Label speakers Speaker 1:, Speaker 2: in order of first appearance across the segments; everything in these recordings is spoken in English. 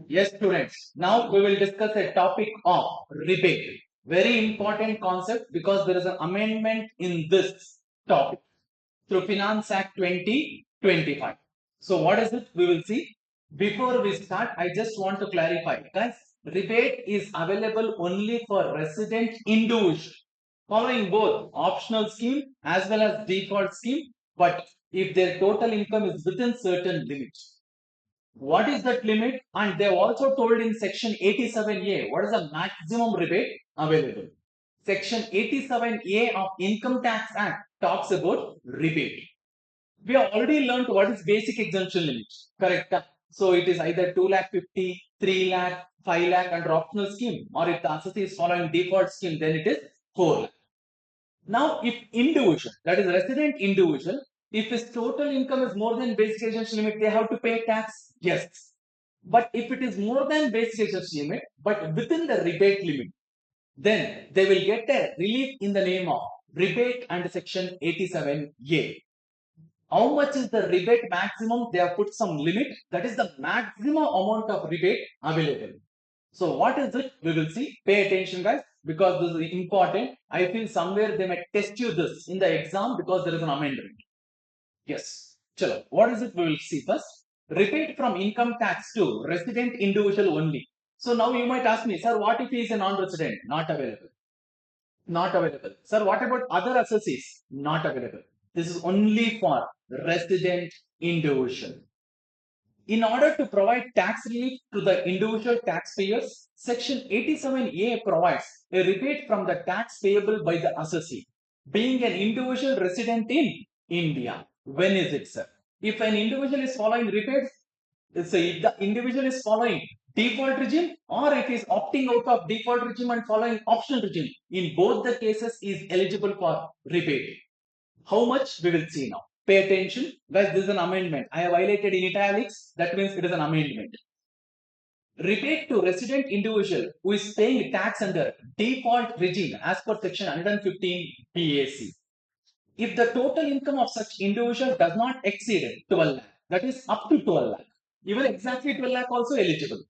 Speaker 1: Yes, students. Now we will discuss a topic of rebate. Very important concept because there is an amendment in this topic through Finance Act 2025. So what is it? We will see. Before we start, I just want to clarify, guys. Rebate is available only for resident individual, following both optional scheme as well as default scheme. But if their total income is within certain limits, what is that limit? And they also told in section 87A what is the maximum rebate available. Section 87A of Income Tax Act talks about rebate. We have already learned what is basic exemption limit. Correct. So it is either 2 lakh 50, 3 lakh, 5 lakh under optional scheme, or if the assessee is following default scheme, then it is 4 lakh. Now, if individual, that is resident individual, if his total income is more than basic exemption limit, they have to pay tax. Yes. But if it is more than basic exemption limit, but within the rebate limit, then they will get a relief in the name of rebate under section 87A. How much is the rebate maximum? They have put some limit. That is the maximum amount of rebate available. So what is it? We will see. Pay attention, guys, because this is important. I feel somewhere they might test you this in the exam because there is an amendment. Yes. Chalo. What is it? We will see first. Rebate from income tax to resident individual only. So now you might ask me, sir, what if he is a non-resident? Not available. Not available. Sir, what about other assessees? Not available. This is only for resident individual. In order to provide tax relief to the individual taxpayers, Section 87A provides a rebate from the tax payable by the assessee, being an individual resident in India. When is it, sir? If an individual is following rebate, so if the individual is following default regime or if he is opting out of default regime and following optional regime, in both the cases is eligible for rebate. How much? We will see now. Pay attention. Guys, this is an amendment. I have highlighted in italics. That means it is an amendment. Rebate to resident individual who is paying tax under default regime as per section 115 BAC. If the total income of such individual does not exceed 12 lakh, that is up to 12 lakh, even exactly 12 lakh also eligible.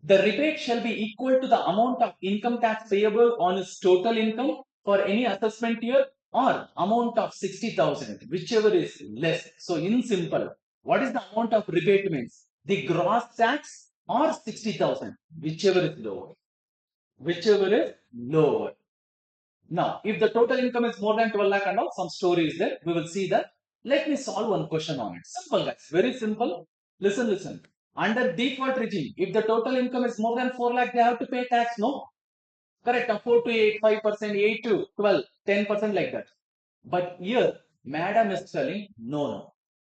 Speaker 1: The rebate shall be equal to the amount of income tax payable on his total income for any assessment year or amount of 60,000, whichever is less. So in simple, what is the amount of rebate means? The gross tax or 60,000, whichever is lower. Whichever is lower. Now, if the total income is more than 12 lakh and all, some story is there. We will see that. Let me solve one question on it. Simple, guys. Very simple. Listen. Under default regime, if the total income is more than 4 lakh, they have to pay tax. No? Correct. 4 to 8, 5%, 8 to 12, 10% like that. But here, madam is telling no.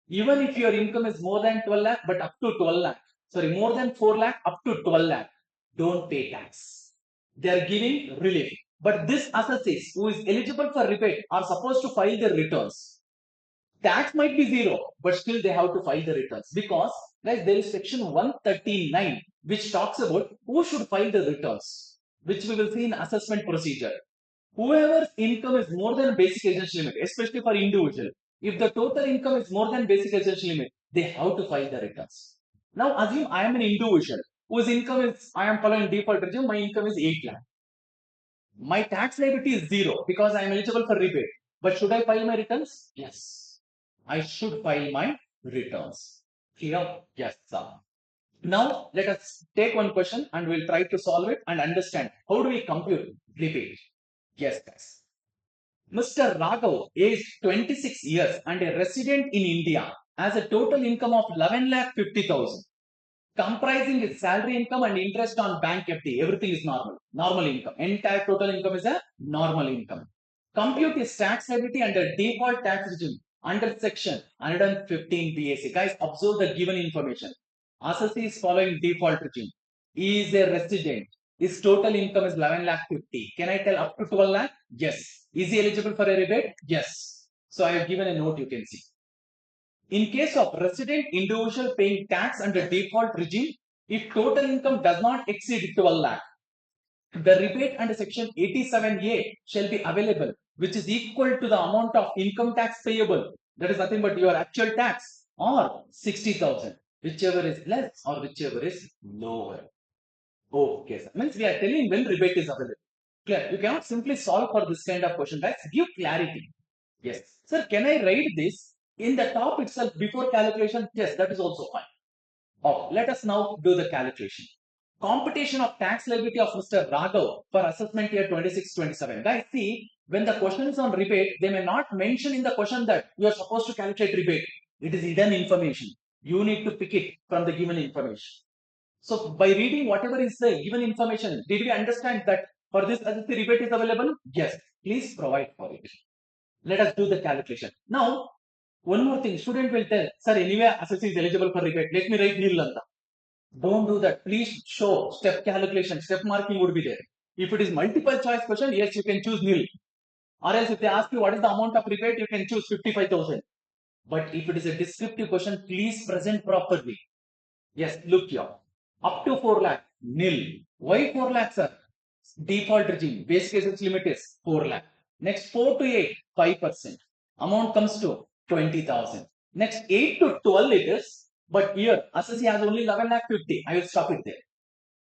Speaker 1: Even if your income is more than 12 lakh, but up to 12 lakh, sorry, more than 4 lakh, up to 12 lakh, don't pay tax. They are giving relief. But this assessees who is eligible for rebate are supposed to file their returns. Tax might be zero, but still they have to file the returns because guys, there is section 139 which talks about who should file the returns, which we will see in assessment procedure. Whoever's income is more than basic exemption limit, especially for individual, if the total income is more than basic exemption limit, they have to file the returns. Now assume I am an individual whose income is, I am following default regime, my income is 8 lakh. My tax liability is zero because I am eligible for rebate. But should I file my returns? Yes. I should file my returns. Clear? Yes, sir. Now let us take one question and we'll try to solve it and understand how do we compute rebate. Yes, guys. Mr. Raghav, aged 26 years and a resident in India, has a total income of 11 lakh 50,000, comprising his salary income and interest on bank FD. Everything is normal. Normal income. Entire total income is a normal income. Compute his tax liability under default tax regime under section 115 BAC. Guys, observe the given information. Assessee is following default regime. He is a resident. His total income is 11 lakh 50. Can I tell up to 12 lakh? Yes. Is he eligible for a rebate? Yes. So I have given a note you can see. In case of resident individual paying tax under default regime, if total income does not exceed 12 lakh, the rebate under section 87A shall be available, which is equal to the amount of income tax payable. That is nothing but your actual tax or 60,000. whichever is less or whichever is lower. Okay, sir. Means we are telling when rebate is available. Clear. You cannot simply solve for this kind of question, guys. Give clarity. Yes. Sir, can I write this in the top itself before calculation? Yes, that is also fine. Oh, let us now do the calculation. Computation of tax liability of Mr. Raghav for assessment year 26-27. Guys, see, when the question is on rebate, they may not mention in the question that you are supposed to calculate rebate. It is hidden information. You need to pick it from the given information. So by reading whatever is the given information, did we understand that for this as the rebate is available? Yes, please provide for it. Let us do the calculation. Now, one more thing, student will tell, sir, anyway, assessee is eligible for rebate. Let me write nil anta. Don't do that. Please show step calculation, step marking would be there. If it is multiple choice question, yes, you can choose nil. Or else if they ask you what is the amount of rebate, you can choose 55,000. But if it is a descriptive question, please present properly. Yes, look here. Up to 4 lakh, nil. Why 4 lakh, sir? Default regime, base cases limit is 4 lakh. Next 4 to 8, 5%. Amount comes to 20,000. Next 8 to 12 it is, but here assessee has only 11 lakh 50. I will stop it there.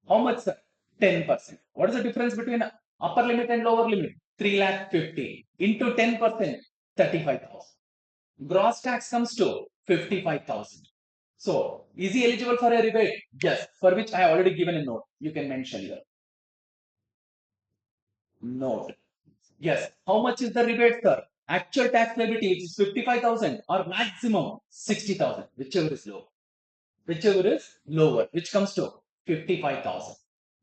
Speaker 1: How much, sir? 10%. What is the difference between upper limit and lower limit? 3 lakh 50 into 10%, 35,000. Gross tax comes to 55,000. So, is he eligible for a rebate? Yes, for which I have already given a note. You can mention here. Note. Yes. How much is the rebate, sir? Actual tax liability is 55,000 or maximum 60,000, whichever is low. Whichever is lower, which comes to 55,000.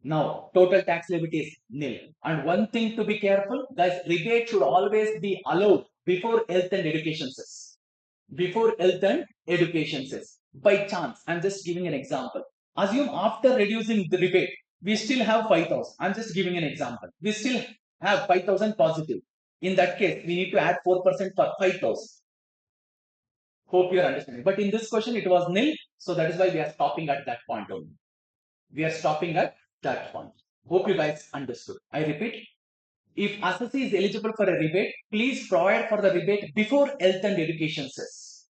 Speaker 1: Now, total tax liability is nil. And one thing to be careful, guys, rebate should always be allowed before health and education cess. Before health and education cess. By chance, I'm just giving an example. Assume after reducing the rebate, we still have 5,000. I'm just giving an example. We still have 5,000 positive. In that case, we need to add 4% for 5,000. Hope you are understanding. But in this question, it was nil. So that is why we are stopping at that point only. We are stopping at that point. Hope you guys understood. I repeat, if assessee is eligible for a rebate, please provide for the rebate before health and education cess.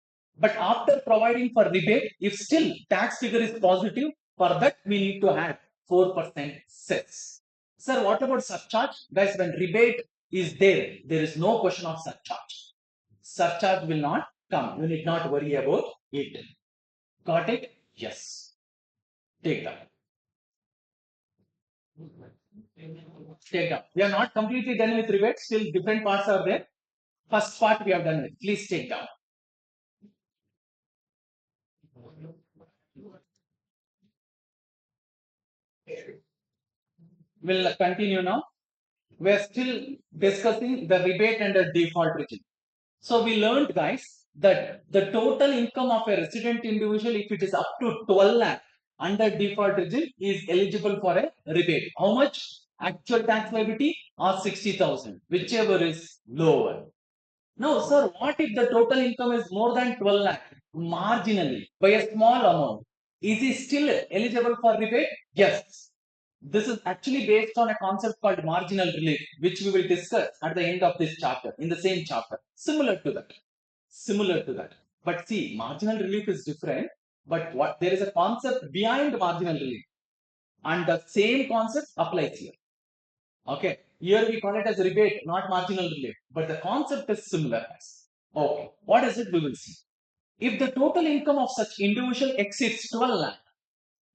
Speaker 1: But after providing for rebate, if still tax figure is positive, for that we need to add 4% cess. Sir, what about surcharge? Guys, when rebate is there, there is no question of surcharge. Surcharge will not come. You need not worry about it. Got it? Yes. Take that. Take down. We are not completely done with rebate. Still different parts are there. First part we have done with. Please take down. We'll continue now. We are still discussing the rebate and the default regime. So we learned, guys, that the total income of a resident individual, if it is up to 12 lakh under default regime, is eligible for a rebate. How much? Actual tax liability or 60,000, whichever is lower. Now, sir, what if the total income is more than 12 lakh marginally by a small amount? Is he still eligible for rebate? Yes. This is actually based on a concept called marginal relief, which we will discuss at the end of this chapter, in the same chapter. Similar to that. Similar to that. But see, marginal relief is different. But what there is a concept behind marginal relief. And the same concept applies here. Okay. Here we call it as rebate, not marginal relief. But the concept is similar. Okay. What is it? We will see. If the total income of such individual exceeds 12 lakh,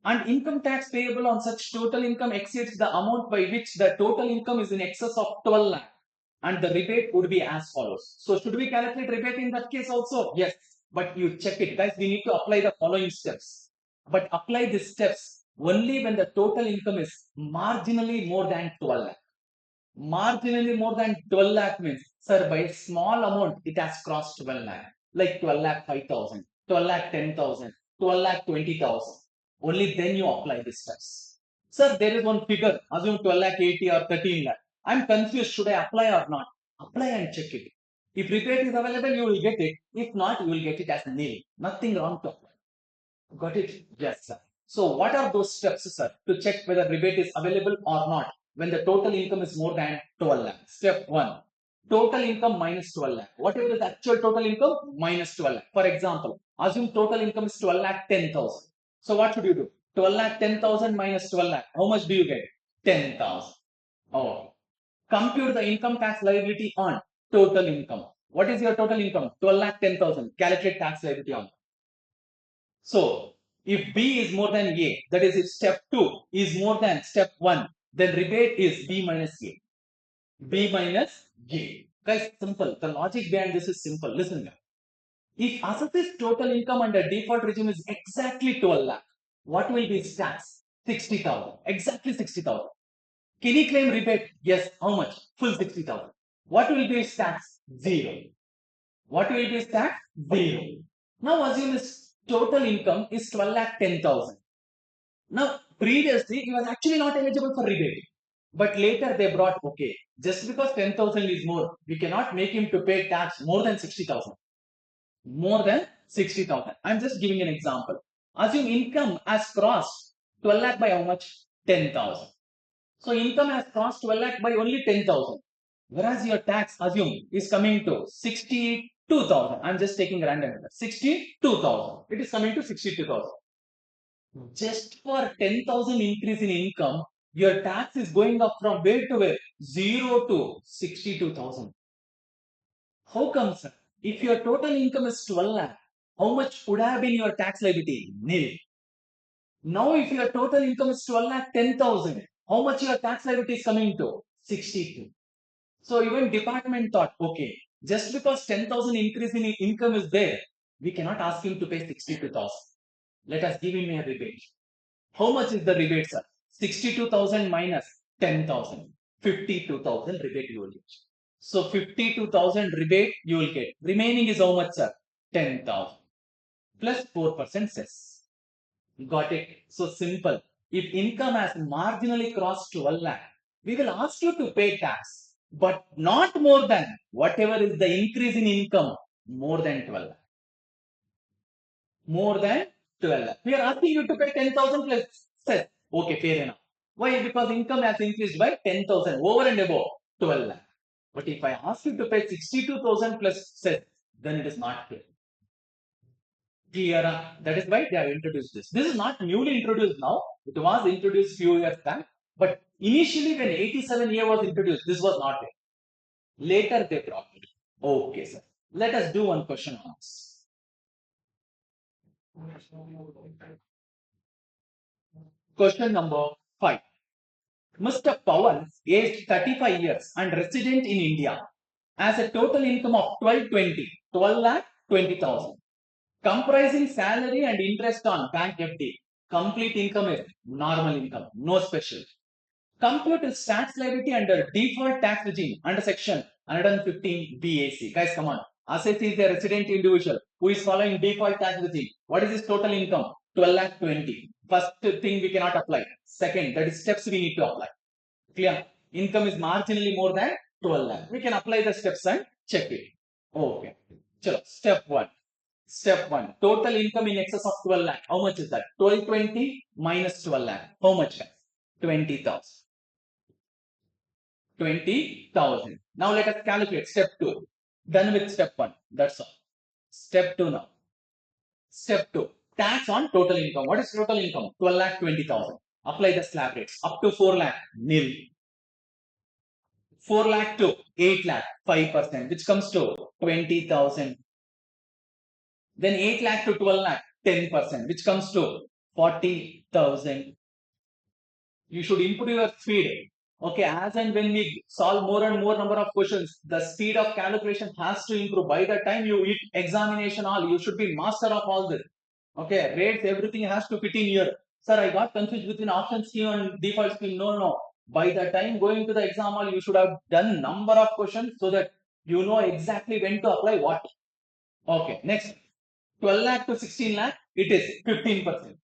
Speaker 1: and income tax payable on such total income exceeds the amount by which the total income is in excess of 12 lakh, and the rebate would be as follows. So should we calculate rebate in that case also? Yes, but you check it, guys. We need to apply the following steps, but apply these steps only when the total income is marginally more than 12 lakh. Marginally more than 12 lakh means, sir, by a small amount it has crossed 12 lakh, like 12 lakh 5,000, 12 lakh 10,000, 12 lakh 20,000. Only then you apply the steps. Sir, there is one figure, assume 12 lakh 80 or 13 lakh. I'm confused, should I apply or not? Apply and check it. If rebate is available, you will get it. If not, you will get it as nil. Nothing wrong to apply. Got it? Yes, sir. So what are those steps, sir, to check whether rebate is available or not when the total income is more than 12 lakh? Step 1. Total income minus 12 lakh. Whatever is the actual total income minus 12 lakh. For example, Assume total income is 12 lakh 10,000. So what should you do? 12 lakh 10,000 minus 12 lakh. How much do you get? 10,000. Oh. Compute the income tax liability on total income. What is your total income? 12 lakh 10,000. Calculate tax liability on. So, if B is more than A, that is if step 2 is more than step 1, then rebate is B minus A. B minus A. Guys, simple. The logic behind this is simple. Listen now. If assessed total income under default regime is exactly 12 lakh, what will be its tax? 60,000. Exactly 60,000. Can he claim rebate? Yes. How much? Full 60,000. What will be his tax? 0. What will be his tax? 0. Now assume his total income is 12 lakh 10,000. Now previously he was actually not eligible for rebate. But later they brought, okay, just because 10,000 is more, we cannot make him to pay tax more than 60,000. More than 60,000. I'm just giving an example. Assume income has crossed 12 lakh by how much? 10,000. So income has crossed 12 lakh by only 10,000. Whereas your tax, assume, is coming to 62,000. I'm just taking random number. 62,000. It is coming to 62,000. Just for 10,000 increase in income, your tax is going up from where to where? 0 to 62,000. How come, sir? If your total income is 12 lakh, how much would have been your tax liability? Nil. Now, if your total income is 12 lakh 10,000, how much your tax liability is coming to? 62. So even department thought, okay, just because 10,000 increase in income is there, we cannot ask him to pay 62,000. Let us give him a rebate. How much is the rebate, sir? 62,000 minus 10,000. 52,000 rebate you will get. So 52,000 rebate you will get. Remaining is how much, sir? 10,000 plus 4% cess. Got it? So simple. If income has marginally crossed 12 lakh, we will ask you to pay tax, but not more than whatever is the increase in income more than 12 lakh. More than 12 lakh. We are asking you to pay 10,000 plus cess. Okay, fair enough. Why? Because income has increased by 10,000 over and above 12 lakh. But if I ask you to pay 62,000 plus cess, then it is not fair. Clear? That is why they have introduced this. This is not newly introduced now. It was introduced few years back. But initially when 87A was introduced, this was not there. Later they brought it. Okay, sir. Let us do one question on this. Question number 5. Mr. Pawan, aged 35 years and resident in India, has a total income of 12 lakh 20,000. Comprising salary and interest on bank FD. Complete income is normal income, no special. Compute his tax liability under default tax regime under section 115 BAC. Guys, come on. Assessee is a resident individual who is following default tax regime. What is his total income? 12 lakh 20. First thing we cannot apply. Second, that is steps we need to apply. Clear? Income is marginally more than 12 lakh. We can apply the steps and check it. Okay. Chalo, step 1. Step 1. Total income in excess of 12 lakh. How much is that? 1220 minus 12 lakh. How much? 20,000. 20,000. Now let us calculate step 2. Done with step 1. That's all. Step 2 now. Step 2. Tax on total income. What is total income? 12 lakh 20,000. Apply the slab rates. Up to 4 lakh. Nil. 4 lakh to 8 lakh. 5%. Which comes to 20,000. Then 8 lakh to 12 lakh. 10%. Which comes to 40,000. You should improve your speed. Okay, as and when we solve more and more number of questions, the speed of calculation has to improve. By the time you hit examination hall, you should be master of all this. Okay, rates, everything has to fit in here. Sir, I got confused between option scheme and default scheme. No, no. By the time going to the exam hall, you should have done number of questions so that you know exactly when to apply what. Okay, next. 12 lakh to 16 lakh, it is 15%.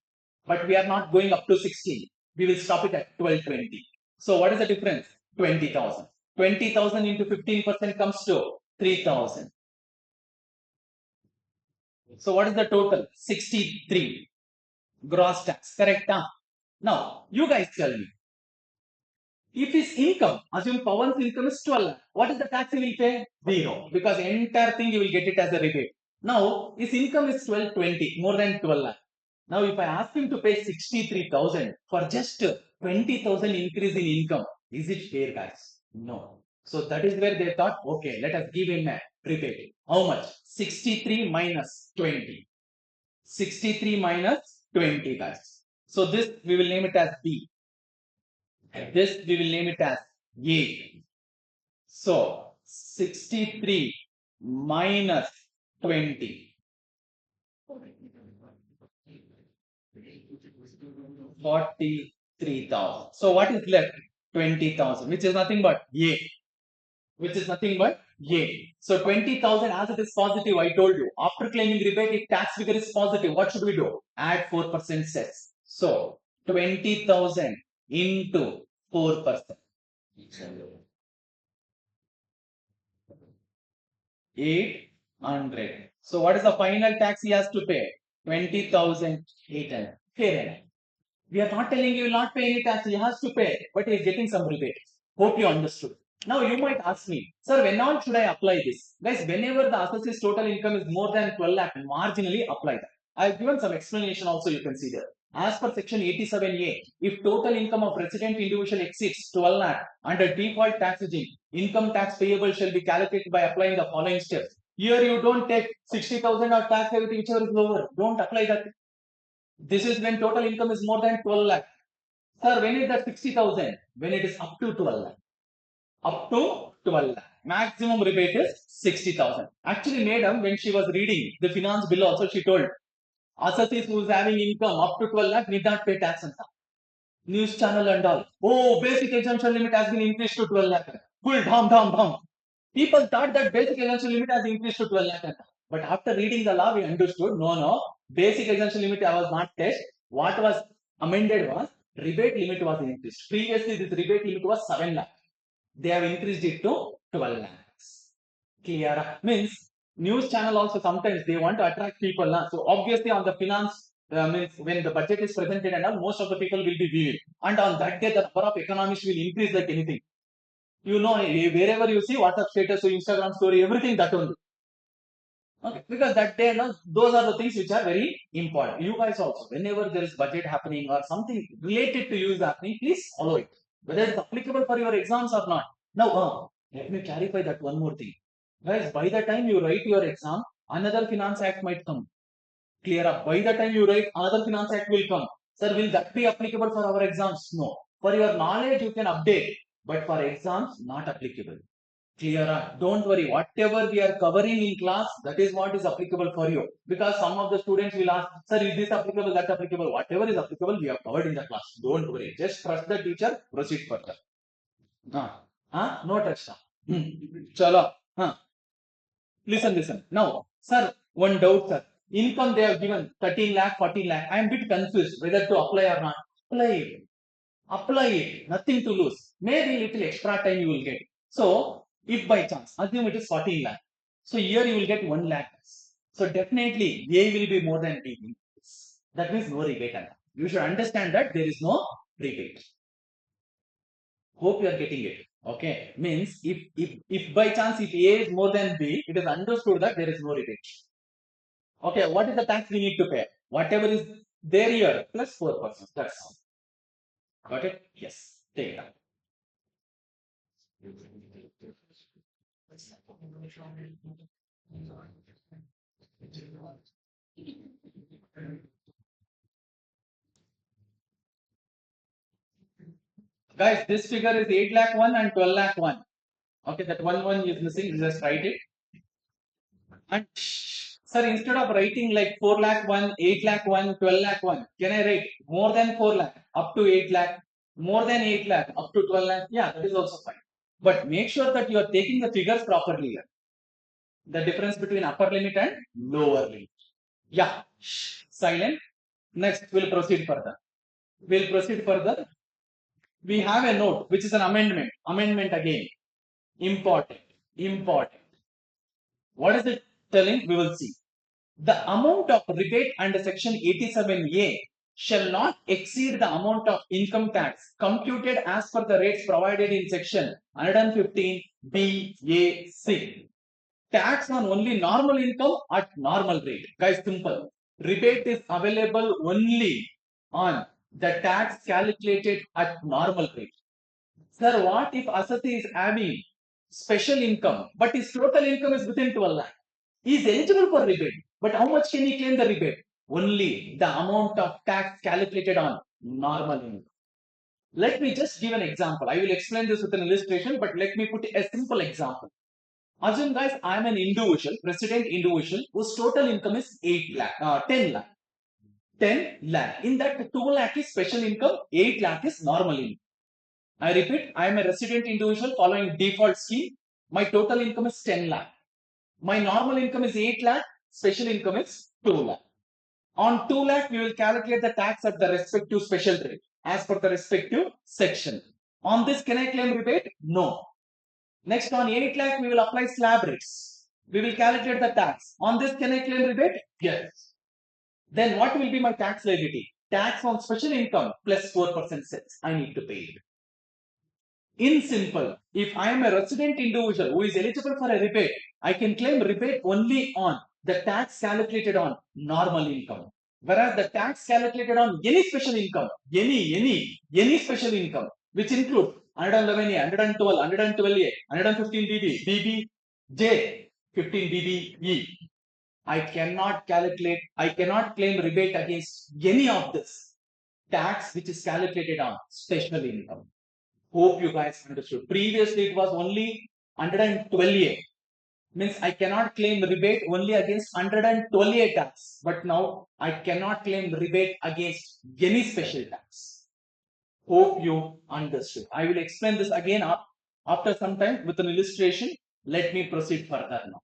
Speaker 1: But we are not going up to 16. We will stop it at 1220. So what is the difference? 20,000. 20,000 into 15% comes to 3,000. So what is the total? 63. Gross tax. Correct? Huh? Now, you guys tell me. If his income, assume Pawan's income is 12 lakh, what is the tax he will pay? 0. Because the entire thing you will get it as a rebate. Now his income is 1220, more than 12 lakh. Now if I ask him to pay 63,000 for just 20,000 increase in income, is it fair, guys? No. So that is where they thought, okay, let us give him a rebate. How much? 63 minus 20. 63 minus 20, guys. So this we will name it as B. This we will name it as A. So 63 minus 20. 43,000. So what is left? 20,000, which is nothing but A. Which is nothing but A. So 20,000 as it is positive, I told you. After claiming rebate, if tax figure is positive, what should we do? Add 4% cess. So 20,000 into 4%. 800. So what is the final tax he has to pay? 20,800. Fair enough. We are not telling you will not pay any tax. He has to pay, but he is getting some rebate. Hope you understood. Now you might ask me, sir, when all should I apply this? Guys, whenever the associate's total income is more than 12 lakh, marginally apply that. I have given some explanation also, you can see there. As per section 87A, if total income of resident individual exceeds 12 lakh under default tax regime, income tax payable shall be calculated by applying the following steps. Here you don't take 60,000 or tax liability whichever is lower. Don't apply that. This is when total income is more than 12 lakh. Sir, when is that 60,000? When it is up to 12 lakh. Up to 12 lakh. Maximum rebate is 60,000. Actually, madam, when she was reading the finance bill also, she told, associates who is having income up to 12 lakh need not pay tax on that. News channel and all. Oh, basic exemption limit has been increased to 12 lakh. Full dham. People thought that basic exemption limit has increased to 12 lakh. But after reading the law, we understood, no, basic exemption limit was not touched. What was amended was rebate limit was increased. Previously, this rebate limit was 7 lakh. They have increased it to 12 lakhs. Clear? Means news channel also sometimes they want to attract people. So obviously on the finance means when the budget is presented and all, most of the people will be viewing. And on that day, the number of economists will increase like anything. You know, wherever you see WhatsApp status, or Instagram story, everything that only. Okay, because that day, no, those are the things which are very important. You guys also, whenever there is budget happening or something related to you is happening, please follow it. Whether it's applicable for your exams or not. Now, let me clarify that one more thing. Guys, by the time you write your exam, another finance act might come. Clear up. By the time you write, another finance act will come. Sir, will that be applicable for our exams? No. For your knowledge, you can update, but for exams, not applicable. Clear up. Don't worry. Whatever we are covering in class, that is what is applicable for you. Because some of the students will ask, sir, is this applicable, that applicable? Whatever is applicable, we have covered in the class. Don't worry. Just trust the teacher, proceed further. No trust. Chalo. Listen. Now, sir, one doubt, sir. Income they have given 13 lakh, 14 lakh. I am a bit confused whether to apply or not. Apply it. Nothing to lose. Maybe little extra time you will get. So, if by chance, assume it is 14 lakh. So, here you will get 1 lakh. So, definitely, A will be more than B. That means no rebate. You should understand that there is no rebate. Hope you are getting it. Okay. Means, if by chance, if A is more than B, it is understood that there is no rebate. Okay. What is the tax we need to pay? Whatever is there here, plus 4%. That's all. Got it? Yes. Take it up. Guys, this figure is 8 lakh 1 and 12 lakh 1. Okay, that one is missing. Just write it. And sir, instead of writing like 4 lakh 1, 8 lakh 1, 12 lakh 1, can I write more than 4 lakh up to 8 lakh, more than 8 lakh up to 12 lakh? Yeah, that is also fine. But make sure that you are taking the figures properly here. The difference between upper limit and lower limit. Yeah, silent. Next, we'll proceed further. We have a note which is an amendment. Amendment again. Important. What is it telling? We will see. The amount of rebate under section 87A shall not exceed the amount of income tax computed as per the rates provided in section 115 BAC. tax on only normal income at normal rate. Guys, simple. Rebate is available only on the tax calculated at normal rate. Sir, what if Asati is having special income, but his total income is within 12 lakh? He is eligible for rebate, but how much can he claim the rebate? Only the amount of tax calculated on normal income. Let me just give an example. I will explain this with an illustration, but let me put a simple example. Assume guys, I am an individual, resident individual, whose total income is 8 lakh, 10 lakh. 10 lakh. In that 2 lakh is special income, 8 lakh is normal income. I repeat, I am a resident individual following default scheme. My total income is 10 lakh. My normal income is 8 lakh, special income is 2 lakh. On 2 lakh, we will calculate the tax at the respective special rate as per the respective section. On this, can I claim rebate? No. Next, on 8 lakh, we will apply slab rates. We will calculate the tax. On this, can I claim rebate? Yes. Then what will be my tax liability? Tax on special income plus 4% cess. I need to pay it. In simple, if I am a resident individual who is eligible for a rebate, I can claim rebate only on the tax calculated on normal income. Whereas the tax calculated on any special income, any special income, which include 111A, 112, 112A, 115 BB, BBJ, 15 BBE, I cannot claim rebate against any of this tax which is calculated on special income. Hope you guys understood. Previously, it was only 112A. Means I cannot claim rebate only against 112A tax. But now I cannot claim rebate against any special tax. Hope you understood. I will explain this again after some time with an illustration. Let me proceed further now.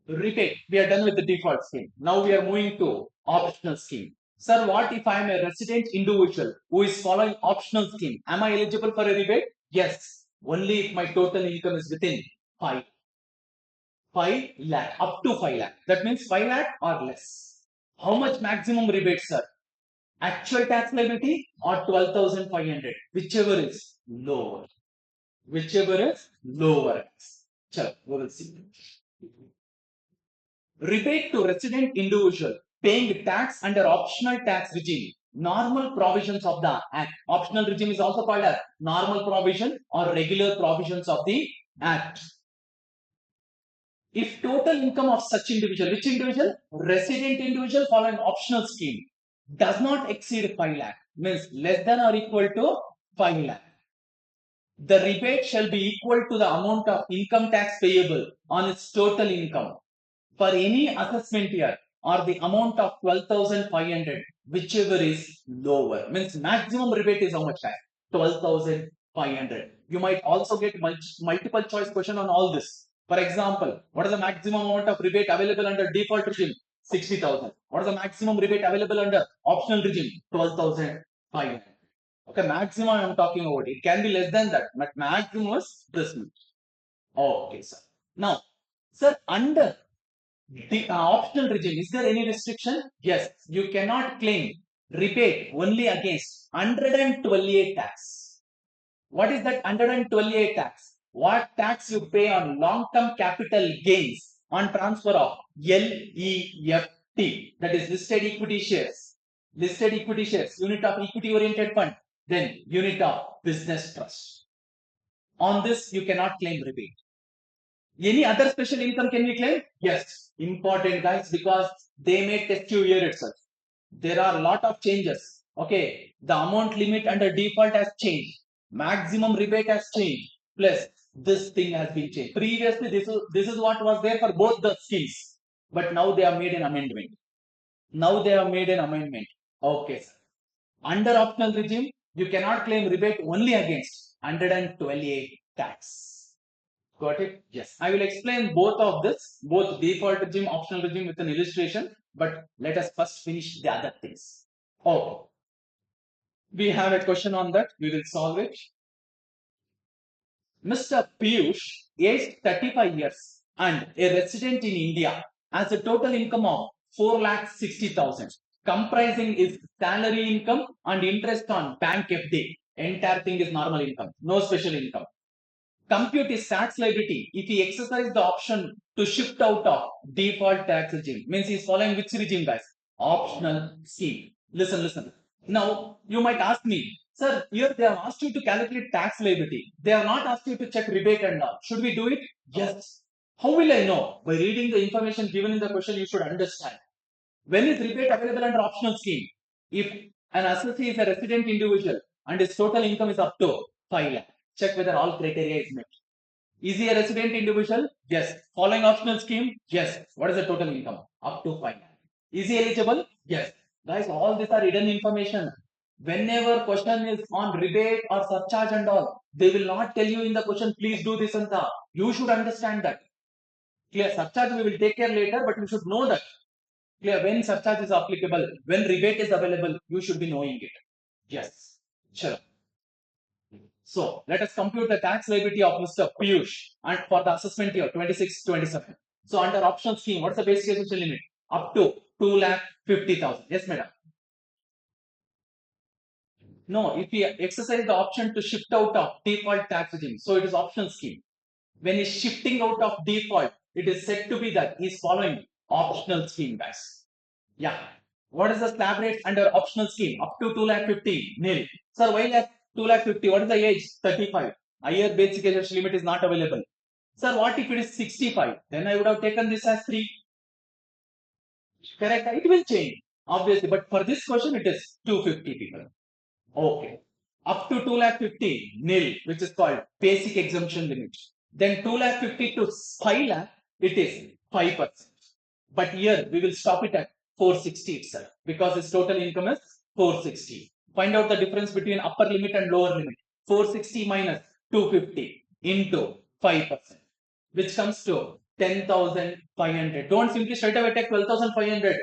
Speaker 1: Rebate. We are done with the default scheme. Now we are moving to optional scheme. Sir, what if I am a resident individual who is following optional scheme? Am I eligible for a rebate? Yes. Only if my total income is within 5 lakh, up to 5 lakh. That means 5 lakh or less. How much maximum rebate, sir? Actual tax liability or 12,500, whichever is lower. Whichever is lower. Chalo, we will see. Rebate to resident individual paying tax under optional tax regime. Normal provisions of the Act. Optional regime is also called as normal provision or regular provisions of the Act. If total income of such individual, which individual? Resident individual following optional scheme, does not exceed 5 lakh, means less than or equal to 5 lakh. The rebate shall be equal to the amount of income tax payable on its total income for any assessment year or the amount of 12,500, whichever is lower. Means maximum rebate is how much tax? 12,500. You might also get multiple choice question on all this. For example, what is the maximum amount of rebate available under default regime? 60,000. What is the maximum rebate available under optional regime? 12,500. Okay, maximum I am talking about. It can be less than that, but maximum is this much. Okay, sir. Now, sir, under the optional regime, is there any restriction? Yes, you cannot claim rebate only against 112A tax. What is that 112A tax? What tax you pay on long-term capital gains on transfer of LEFT, that is listed equity shares. Listed equity shares, unit of equity oriented fund, then unit of business trust. On this, you cannot claim rebate. Any other special income can we claim? Yes. Important guys, because they may test you here itself. There are a lot of changes. Okay. The amount limit under default has changed. Maximum rebate has changed. Plus this thing has been changed. Previously, this is what was there for both the schemes. But now they have made an amendment. Okay, sir. Under optional regime, you cannot claim rebate only against 128 tax. Got it? Yes. I will explain both of this, both default regime, optional regime with an illustration. But let us first finish the other things. Okay. We have a question on that. We will solve it. Mr. Piyush, aged 35 years and a resident in India, has a total income of 4,60,000, comprising his salary income and interest on bank FD. Entire thing is normal income, no special income. compute his tax liability if he exercises the option to shift out of default tax regime. Means he's following which regime, guys? Optional scheme. Listen. Now, you might ask me, sir, here they have asked you to calculate tax liability. They have not asked you to check rebate and all. Should we do it? Yes. How will I know? By reading the information given in the question, you should understand. When is rebate available under optional scheme? If an assessee is a resident individual and his total income is up to 5 lakh, check whether all criteria is met. Is he a resident individual? Yes. Following optional scheme? Yes. What is the total income? Up to 5 lakh. Is he eligible? Yes. Guys, all these are hidden information. Whenever question is on rebate or surcharge and all, they will not tell you in the question, please do this and that. You should understand that. Clear, surcharge we will take care later, but you should know that. Clear, when surcharge is applicable, when rebate is available, you should be knowing it. Yes. Sure. So let us compute the tax liability of Mr. Piyush and for the assessment year 26-27. So under optional scheme, what's the basic essential limit? Up to 2,50,000. Yes, madam. No, if he exercise the option to shift out of default tax regime, so it is optional scheme. When he's shifting out of default, it is said to be that he's following optional scheme, guys. Yeah. What is the slab rate under optional scheme? Up to 2,50,000 nil. Sir, why like 2,50,000? What is the age? 35. Higher basic age limit is not available. Sir, what if it is 65? Then I would have taken this as 3. Correct? It will change, obviously. But for this question, it is 250 people. Okay. Up to 2,50,000 nil, which is called basic exemption limit. Then 2,50,000 to 5 lakh, it is 5%. But here we will stop it at 460 itself because his total income is 460. Find out the difference between upper limit and lower limit. 460 minus 250 into 5%, which comes to 10,500. Don't simply straight away take 12,500.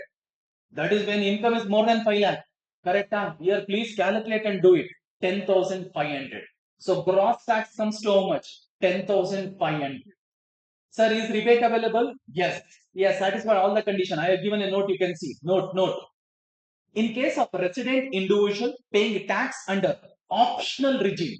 Speaker 1: That is when income is more than 5 lakh. Correct? Here, please calculate and do it. 10,500. So gross tax comes to how much? 10,500. Sir, is rebate available? Yes. Yes, satisfy all the condition. I have given a note, you can see. Note. In case of resident individual paying tax under optional regime,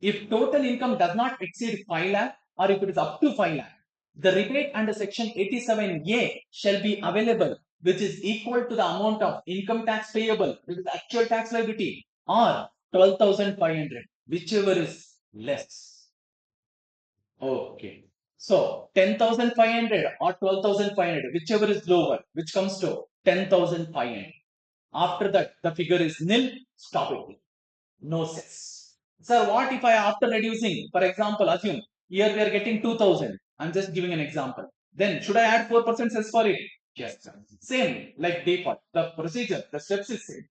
Speaker 1: if total income does not exceed 5 lakh or if it is up to 5 lakh, the rebate under section 87A shall be available, which is equal to the amount of income tax payable, which is actual tax liability, or 12,500, whichever is less. Okay. So 10,500 or 12,500, whichever is lower, which comes to 10,500. After that, the figure is nil, stop it. No cess. Sir, what if I after reducing, for example, assume here we are getting 2,000. I'm just giving an example. Then should I add 4% cess for it? Yes, sir. Same like default. The procedure, the steps is same.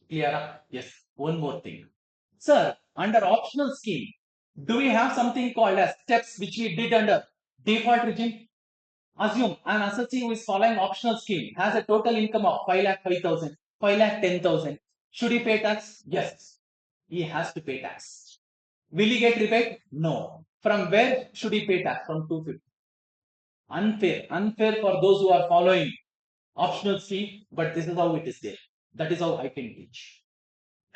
Speaker 1: Clear? Yes. One more thing. Sir, under optional scheme, do we have something called as steps which we did under default regime? Assume an assessee who is following optional scheme has a total income of 5,05,000, 5,10,000. Should he pay tax? Yes. He has to pay tax. Will he get rebate? No. From where should he pay tax? From 250. Unfair for those who are following optional scheme, but this is how it is there. That is how I can teach.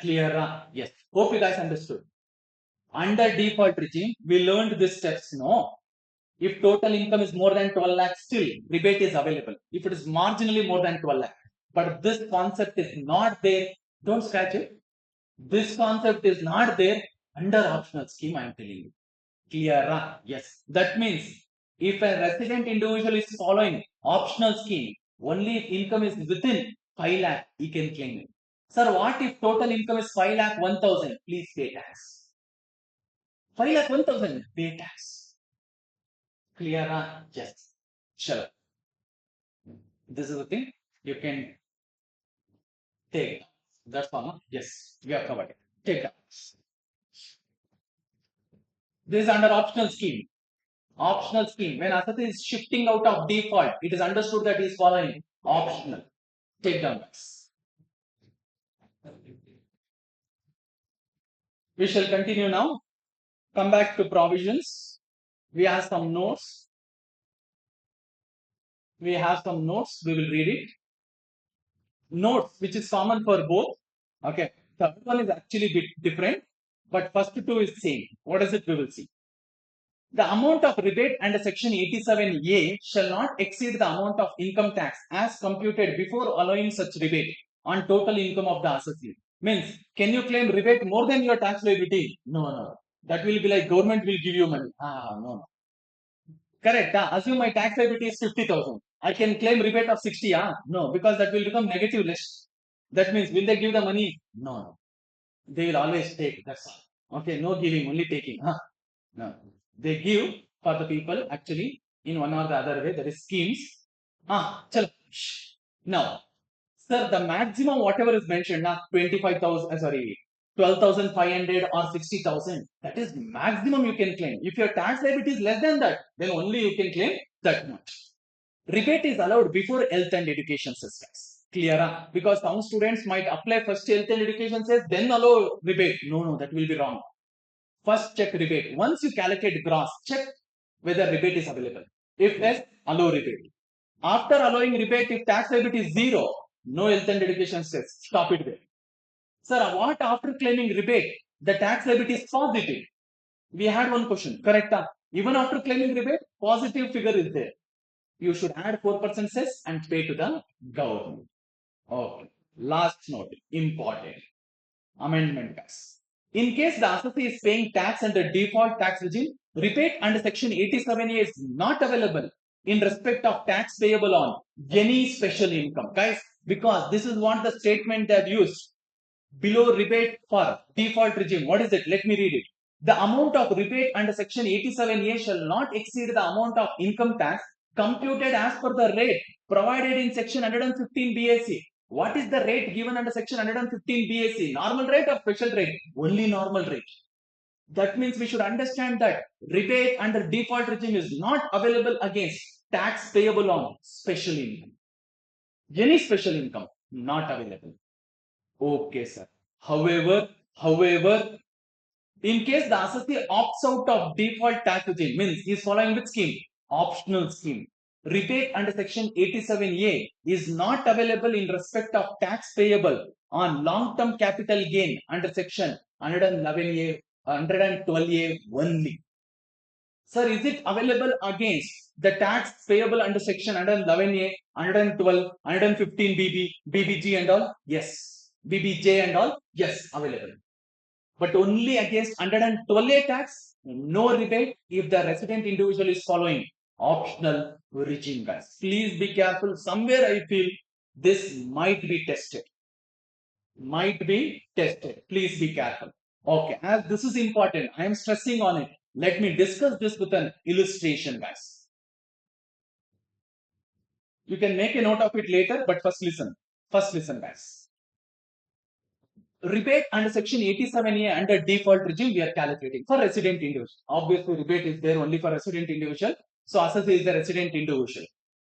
Speaker 1: Clear? Yes. Hope you guys understood. Under default regime, we learned these steps. No. If total income is more than 12 lakh, still rebate is available. If it is marginally more than 12 lakh. But this concept is not there. Don't scratch it. This concept is not there under optional scheme, I am telling you. Clear? Yes. That means if a resident individual is following optional scheme, only if income is within 5 lakh, he can claim it. Sir, what if total income is 5 lakh 1,000? Please pay tax. 5 lakh 1,000, pay tax. Clear? Yes. Sure. This is the thing you can take. That's all. Yes, we have covered it. Take that. This is under optional scheme. Optional scheme. When assessee is shifting out of default, it is understood that he is following optional. Take down. We shall continue now. Come back to provisions. We have some notes. We will read it. Notes, which is common for both. Okay. Third one is actually a bit different, but first two is same. What is it? We will see. The amount of rebate under section 87A shall not exceed the amount of income tax as computed before allowing such rebate on total income of the assessee. Means, can you claim rebate more than your tax liability? No, no. That will be like government will give you money. No. Correct. Assume my tax liability is 50,000. I can claim rebate of 60. No, because that will become negative list. That means, will they give the money? No, no. They will always take. That's all. Okay, no giving, only taking. No. They give for the people actually in one or the other way. There is schemes. Chalo. Now, sir, the maximum whatever is mentioned, 25,000, sorry, 12,500 or 60,000. That is maximum you can claim. If your tax liability is less than that, then only you can claim that much. Rebate is allowed before health and education systems. Clear? Because some students might apply first health and education says, then allow rebate. No, that will be wrong. First check rebate. Once you calculate gross, check whether rebate is available. If yes, allow rebate. After allowing rebate, if tax liability is zero, no health and education says, stop it there. Sir, what after claiming rebate, the tax liability is positive? We had one question, correct? Even after claiming rebate, positive figure is there. You should add 4% cess and pay to the government. Okay. Last note, important. Amendment tax. In case the assessee is paying tax under default tax regime, rebate under section 87A is not available in respect of tax payable on any special income. Guys, because this is what the statement they have used. Below rebate for default regime. What is it? Let me read it. The amount of rebate under section 87A shall not exceed the amount of income tax computed as per the rate provided in section 115 BAC. What is the rate given under section 115 BAC? Normal rate or special rate? Only normal rate. That means we should understand that rebate under default regime is not available against tax payable on special income. Any special income not available. Okay, sir. However, in case the assessee opts out of default tax regime, means he is following which scheme? Optional scheme. Rebate under section 87A is not available in respect of tax payable on long-term capital gain under section 111A, 112A only. Sir, is it available against the tax payable under section 111A, 112, 115 BB, BBG and all? Yes. BBJ and all? Yes, available. But only against 112A tax, no rebate if the resident individual is following optional regime, guys. Please be careful. Somewhere I feel this might be tested. Please be careful. Okay, as this is important, I am stressing on it. Let me discuss this with an illustration, guys. You can make a note of it later, but first listen. Guys. Rebate under section 87A under default regime, we are calculating for resident individual. Obviously, rebate is there only for resident individual. So, assessee is the resident individual.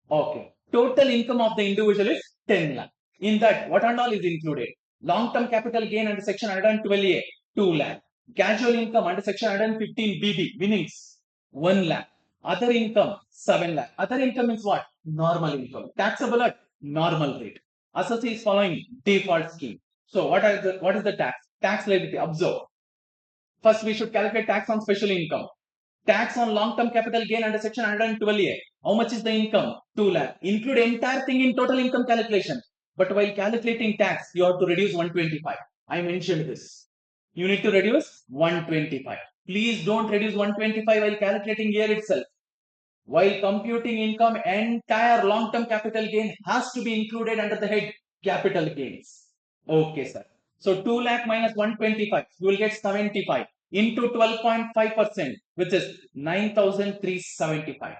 Speaker 1: Okay. Total income of the individual is 10 lakh. In that, what and all is included? Long-term capital gain under section 112A, 2 lakh. Casual income under section 115 BB, winnings, 1 lakh. Other income, 7 lakh. Other income is what? Normal income. Taxable at normal rate. Assessee is following default scheme. So what is the tax? Tax liability. Observe. First, we should calculate tax on special income. Tax on long-term capital gain under section 112A. How much is the income? 2 lakh. Include entire thing in total income calculation. But while calculating tax, you have to reduce 125. I mentioned this. You need to reduce 125. Please don't reduce 125 while calculating here itself. While computing income, entire long-term capital gain has to be included under the head capital gains. Okay, sir. So 2 lakh minus 125, you will get 75 into 12.5%, which is 9,375.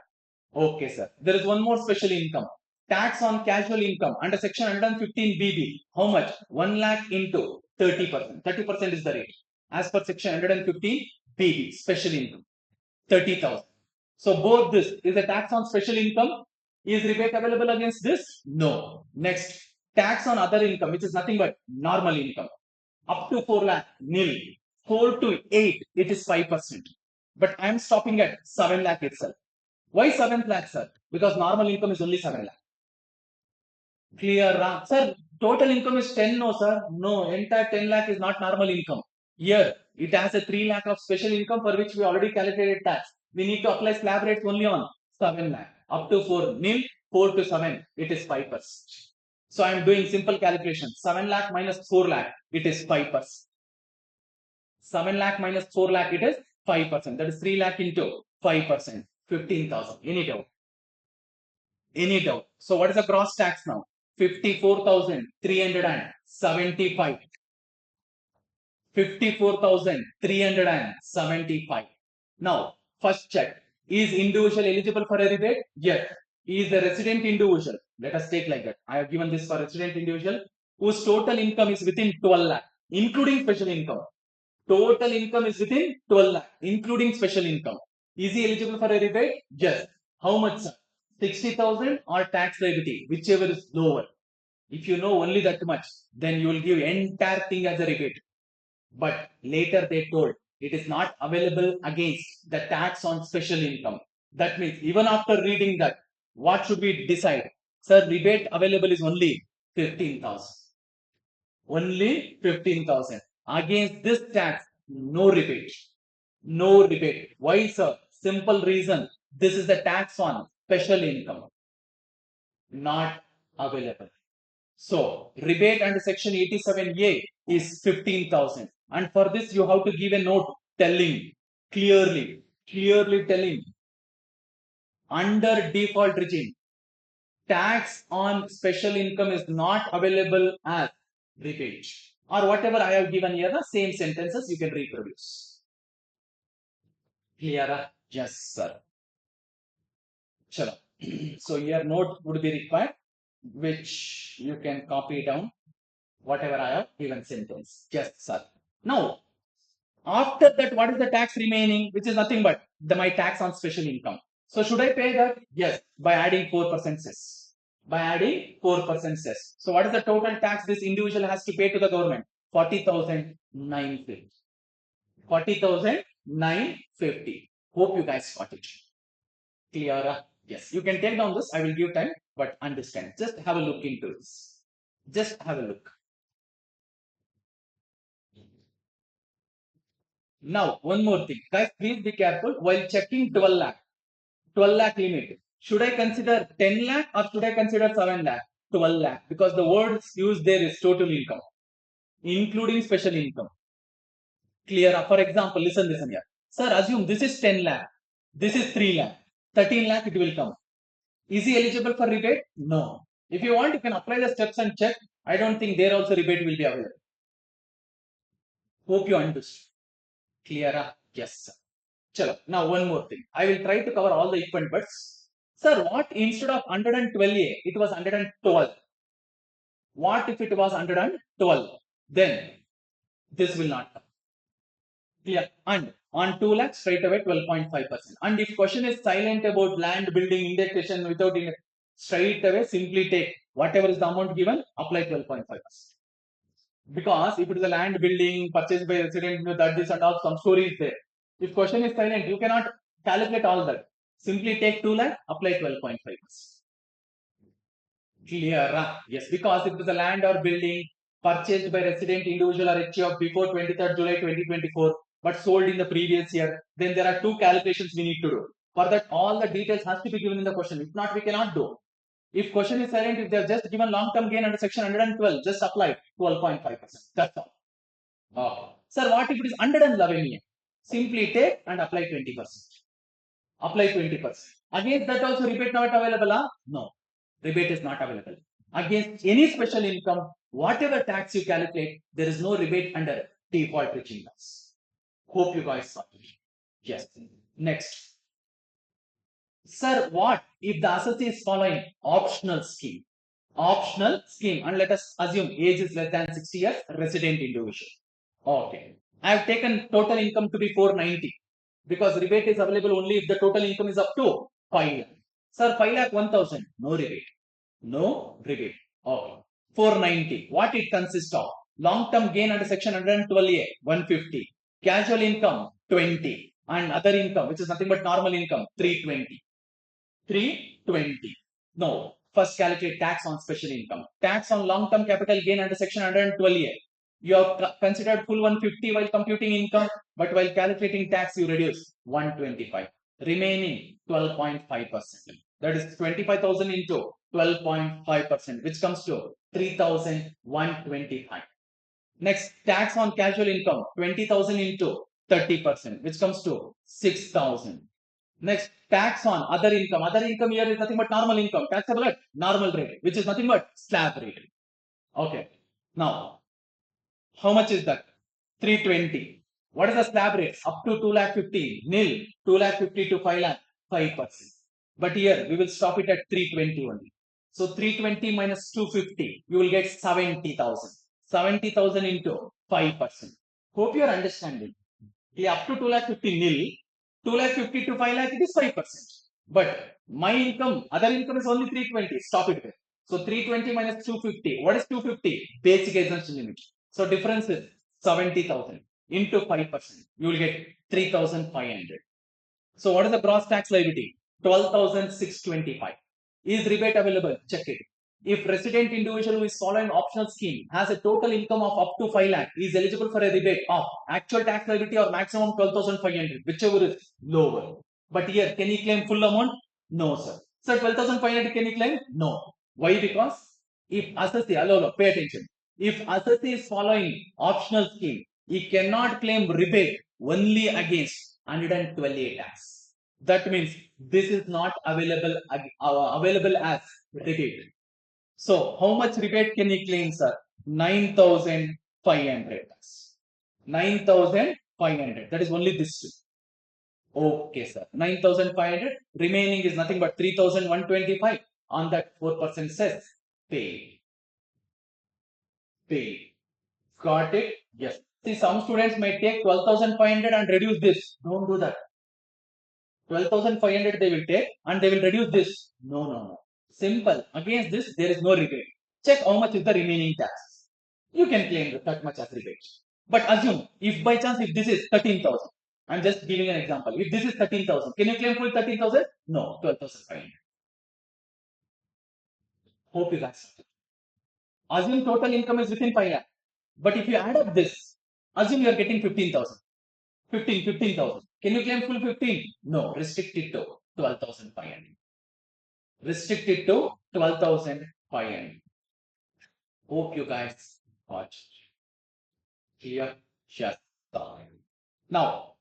Speaker 1: Okay, sir. There is one more special income. Tax on casual income under section 115 BB. How much? 1 lakh into 30%. 30% is the rate. As per section 115 BB, special income. 30,000. So both this is a tax on special income. Is rebate available against this? No. Next, tax on other income, which is nothing but normal income. Up to 4 lakh, nil. 4 to 8, it is 5%. But I am stopping at 7 lakh itself. Why 7 lakh, sir? Because normal income is only 7 lakh. Clear, sir? Total income is 10, no, sir? No, entire 10 lakh is not normal income. Here, it has a 3 lakh of special income for which we already calculated tax. we need to apply slab rates only on 7 lakh. Up to 4, nil, 4 to 7, it is 5%. So I am doing simple calculation. 7 lakh minus 4 lakh, it is 5%. 7 lakh minus 4 lakh, it is 5%. That is 3 lakh into 5%, 15,000. Any doubt? Any doubt? So what is the gross tax now? 54,375. 54,375. Now, first check. Is individual eligible for a rebate? Yes. Is the resident individual? Let us take like that. I have given this for resident individual whose total income is within 12 lakh, including special income. Total income is within 12 lakh, including special income. Is he eligible for a rebate? Yes. How much, sir? 60,000 or tax liability, whichever is lower. If you know only that much, then you will give entire thing as a rebate. But later they told it is not available against the tax on special income. That means even after reading that, what should we decide? Sir, rebate available is only 15,000. Only 15,000. Against this tax, no rebate. No rebate. Why, sir? Simple reason. This is the tax on special income. Not available. So, rebate under section 87A is 15,000. And for this, you have to give a note telling clearly telling under default regime, tax on special income is not available as rebate. Or whatever I have given here, the same sentences you can reproduce. Clear? Yes, sir. Chalo. So, here note would be required, which you can copy down. Whatever I have given sentence. Yes, sir. Now, after that, what is the tax remaining? Which is nothing but my tax on special income. So, should I pay that? Yes, by adding 4% cess. By adding 4% cess. So, what is the total tax this individual has to pay to the government? 40,950. 40,950. Hope you guys got it. Clear? Yes. You can take down this. I will give time, but understand. Just have a look into this. Just have a look. Now, one more thing. Guys, please be careful while checking 12 lakh. 12 lakh limit. Should I consider 10 lakh or should I consider 7 lakh? 12 lakh. Because the words used there is total income, including special income. Clear? For example, listen here. Sir, assume this is 10 lakh. This is 3 lakh. 13 lakh it will come. Is he eligible for rebate? No. If you want, you can apply the steps and check. I don't think there also rebate will be available. Hope you understood. Clear? Yes, sir. Chalo. Now, one more thing. I will try to cover all the if and buts. Sir, what instead of 112A, it was 112? What if it was 112? Then this will not come. Clear? And on 2 lakhs, straight away 12.5%. And if question is silent about land building indexation without straight away simply take whatever is the amount given, apply 12.5%. Because if it is a land building purchased by resident, that this and all, some story is there. If question is silent, you cannot calculate all that. Simply take 2 lakh, apply 12.5%. Clear? Yes, because if it is a land or building purchased by resident individual or HE of before 23rd July 2024, but sold in the previous year, then there are two calculations we need to do. For that, all the details has to be given in the question. If not, we cannot do. If question is silent, if they have just given long-term gain under section 112, just apply 12.5%. That's all. Okay. Sir, what if it is 111? Simply take and apply 20%. Apply 20%. Against that also rebate not available? Huh? No. Rebate is not available. Against any special income, whatever tax you calculate, there is no rebate under default regime. Hope you guys got it. Yes. Next. Sir, what if the assessee is following optional scheme? Optional scheme, and let us assume age is less than 60 years, resident individual. Okay. I have taken total income to be 490 because rebate is available only if the total income is up to 5 lakh. Sir, 5 lakh 1,000, no rebate. No rebate. Okay. 490. What it consists of? Long-term gain under section 112A, 150. Casual income, 20. And other income, which is nothing but normal income, 320. 320. No. First calculate tax on special income. Tax on long-term capital gain under section 112A. You have considered full 150 while computing income, but while calculating tax, you reduce 125. remaining 12.5%. That is 25,000 into 12.5%, which comes to 3,125. Next, tax on casual income, 20,000 into 30%, which comes to 6,000. Next, tax on other income. Other income here is nothing but normal income, taxable at normal rate, which is nothing but slab rate. Okay. Now, how much is that? 320. What is the slab rate? Up to 2,50,000, nil, 2,50,000 to 5,00,000, 5%. But here we will stop it at 320 only. So 320 minus 250, you will get 70,000. 70,000 into 5%. Hope you are understanding. Here up to 2,50,000 nil, 2,50,000 to 5,00,000, it is 5%. But my income, other income is only 320. Stop it there. So 320 minus 250. What is 250? Basic exemption limit. So difference is 70,000 into 5%. You will get 3,500. So what is the gross tax liability? 12,625. Is rebate available? Check it. If resident individual who is following optional scheme has a total income of up to 5 lakh, he is eligible for a rebate of actual tax liability or maximum 12,500, whichever is lower. But here, can he claim full amount? No, sir. So 12,500 can he claim? No. Why? Because if assessee, hello, pay attention. If assessee is following optional scheme, he cannot claim rebate only against 112A tax. That means this is not available as rebate. So how much rebate can he claim, sir? 9,500. 9,500. That is only this two. Okay, sir. 9,500. Remaining is nothing but 3,125. On that 4% says pay. Pay. Got it? Yes. See, some students may take 12,500 and reduce this. Don't do that. 12,500 they will take and they will reduce this. No, no, no. Simple. Against this, there is no rebate. Check how much is the remaining tax. You can claim that much as rebate. But assume, if by chance, if this is 13,000, I'm just giving an example. If this is 13,000, can you claim full 13,000? No, 12,500. Hope you guys. Assume total income is within 5 lakh. But if you add up this, assume you are getting 15,000. 15,000. Can you claim full 15? No, restricted to 12,500. Restricted to 12,500. Hope you guys watched. Clear? Yes. Now,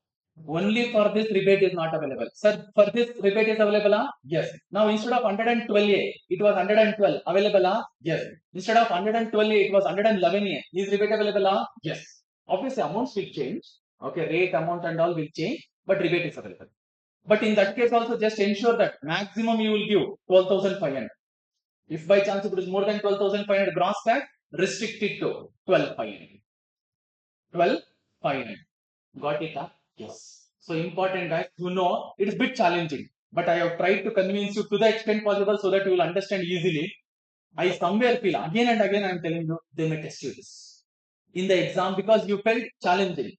Speaker 1: only for this rebate is not available. Sir, for this rebate is available? Yes. Now, instead of 112A, it was 112. Available? Yes. Instead of 112A, it was 111A. Is rebate available? Yes. Obviously, amounts will change. Okay, rate, amount and all will change, but rebate is available. But in that case also, just ensure that maximum you will give 12,500. If by chance it is more than 12,500 gross tax, restrict it to 12,500. 12,500. Got it? Huh? Yes. So important, guys. You know, it is a bit challenging, but I have tried to convince you to the extent possible so that you will understand easily. I somewhere feel again and again I am telling you they may test you this in the exam because you felt challenging.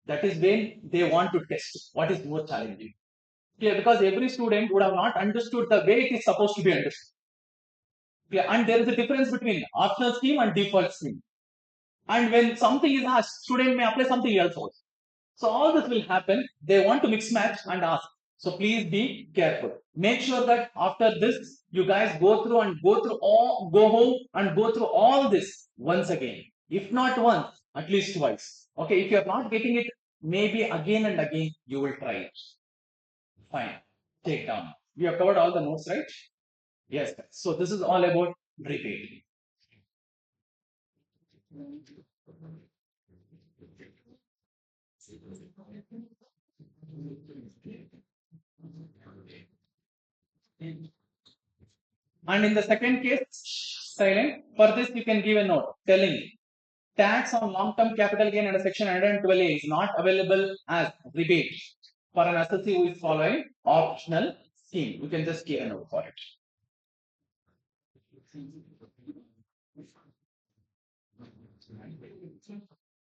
Speaker 1: That is when they want to test what is more challenging. Yeah, because every student would have not understood the way it is supposed to be understood. Yeah, and there is a difference between optional scheme and default scheme. And when something is asked, student may apply something else also. So all this will happen. They want to mix match and ask. So please be careful. Make sure that after this, you guys go through go home and go through all this once again. If not once, at least twice. Okay, if you are not getting it, maybe again and again you will try it. Fine. Take down. We have covered all the notes, right? Yes. So this is all about rebate. And in the second case, silent. For this, you can give a note telling tax on long-term capital gain under section 112A is not available as rebate for an assessee who is following optional scheme. You can just give a note for it.